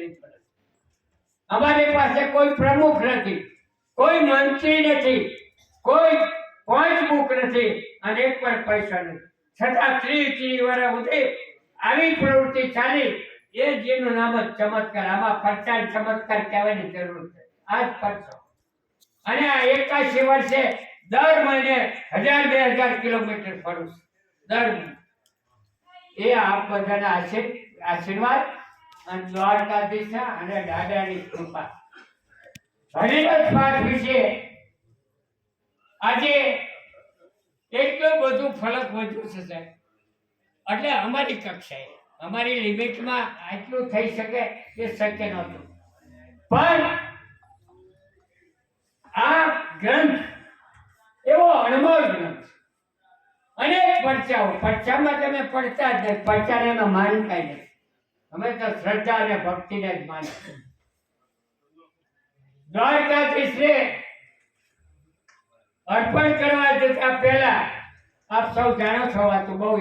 કરવી પડે. અમારી પાસે કોઈ પ્રમુખ નથી, કોઈ મંત્રી નથી, કોઈ પંચ બુક નથી અને એક પણ પૈસા નથી. છતાં 30 વર્ષ સુધી આવી પ્રવૃત્તિ ચાલી. એ જેનું નામ જ ચમત્કાર. આમાં પરચા ચમત્કાર કહેવાની જરૂર છે. આ જ પરચો. અને આ 81 વર્ષે દર મહિને 1000-2000 કિલોમીટર ફરું છું. દર મહિને. એ આપ બધાના આશીર્વાદ અને દ્વારકાધીશ અને દાદાની કૃપા. હરિરથ પાઠ વિશે આજે એટલું બધું ફલક વધ્યું છે સાહેબ. એટલે અમારી કક્ષાએ અમારી લિમિટમાં આટલું થઈ શકે એ શક્ય નહોતું. પણ આ ગ્રંથ એવો અણમોલ ગ્રંથ. અનેક પરચામાં તમે પડતા જ નહીં. પરચાને એમાં માનતા જ નહીં. અમે તો શ્રદ્ધા અને ભક્તિને જ માનીએ. દ્વારકાધીશને અર્પણ કરવા જતા પહેલા આપ સૌ જાણો છો, વાત બહુ